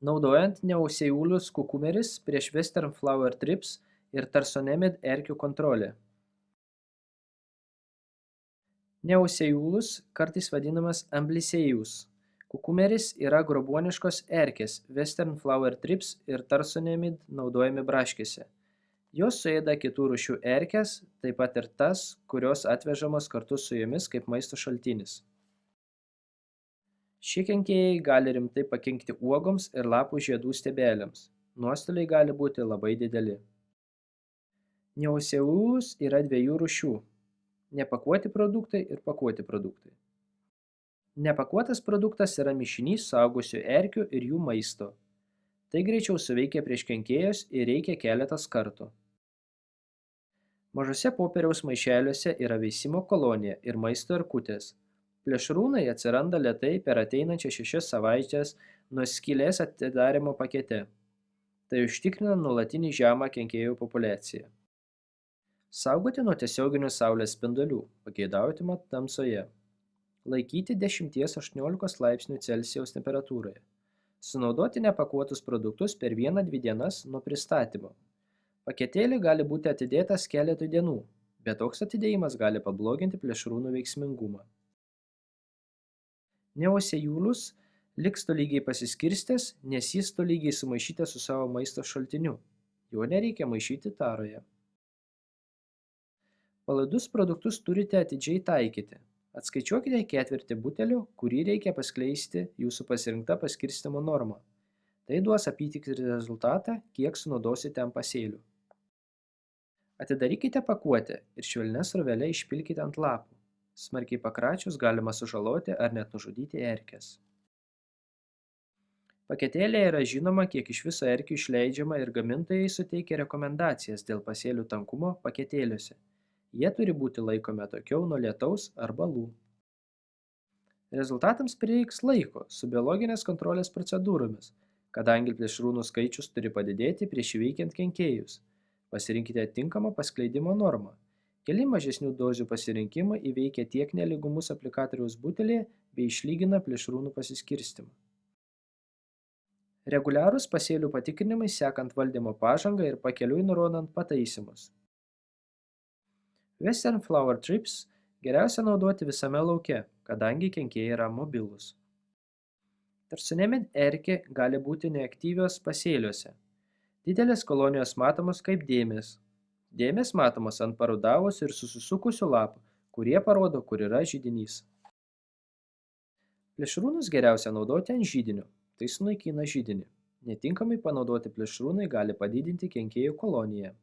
naudojant Neoseiulus kukumeris prieš Western flower thrips ir Tarsonemid erkių kontrolę. Neoseiulus kartais vadinamas Amblyseus. Kukumeris yra grobuoniškos erkės, Western flower thrips ir Tarsonemid naudojami braškėse. Jos suėda kitų rūšių erkes, taip pat ir tas, kurios atvežamos kartu su jomis kaip maisto šaltinis. Šie kenkėjai gali rimtai pakenkti uogoms ir lapų žiedų stiebeliams. Nuostoliai gali būti labai dideli. Neoseiulus yra dviejų rūšių – nepakuoti produktai ir pakuoti produktai. Nepakuotas produktas yra mišinys suaugusių erkių ir jų maisto. Tai greičiau suveikia prieš kenkėjus ir reikia keletas kartų. Mažose popieriaus maišeliuose yra veisimo kolonija ir maisto erkutės. Plėšrūnai atsiranda lėtai per ateinančias 6 savaites nuo skylės atidarymo pakete. Tai užtikrina nuolatinį žemą kenkėjų populiaciją. Saugoti nuo tiesioginių saulės spindulių, pageidautina tamsoje. Laikyti 10–18 laipsnių Celsijaus temperatūroje. Sunaudoti nepakuotus produktus per 1–2 dienas nuo pristatymo. Paketėlį gali būti atidėtas keletui dienų, bet toks atidėjimas gali pabloginti plėšrūnų veiksmingumą. Neoseiulus liks tolygiai pasiskirstęs, nes jis tolygiai sumaišytas su savo maisto šaltiniu. Jo nereikia maišyti taroje. Palaidus produktus turite atidžiai taikyti. Atskaičiuokite ketvirtį butelio, kurį reikia paskleisti jūsų pasirinkta paskirstymo norma. Tai duos apytikrį rezultatą, kiek sunaudosite ant pasėlių. Atidarykite pakuotę ir švelnia srovele išpilkite ant lapų. Smarkiai pakračius galima sužaloti ar net nužudyti erkes. Paketėlėje yra žinoma, kiek iš viso erkių išleidžiama ir gamintojai suteikia rekomendacijas dėl pasėlių tankumo paketėliuose. Jie turi būti laikomi atokiau nuo lietaus ar balų. Rezultatams prireiks laiko su biologinės kontrolės procedūromis, kadangi plėšrūnų skaičius turi padidėti prieš įveikiant kenkėjus. Pasirinkite tinkamą paskleidimo normą. Keli mažesnių dozių pasirinkimai įveikia tiek nelygumus aplikatoriaus butelėje bei išlygina plėšrūnų pasiskirstymą. Reguliarūs pasėlių patikrinimai sekant valdymo pažangą ir pakeliui nurodant pataisymus. Western flower thrips geriausia naudoti visame lauke, kadangi kenkėjai yra mobilūs. Tarsonemid erkė gali būti neaktyvios pasėliuose. Didelės kolonijos matomos kaip dėmės. Dėmės matomos ant parudavusių ir susisukusių lapų, kurie parodo, kur yra židinys. Plėšrūnus geriausia naudoti ant židinio, tai sunaikina židinį. Netinkamai panaudoti plėšrūnai gali padidinti kenkėjų koloniją.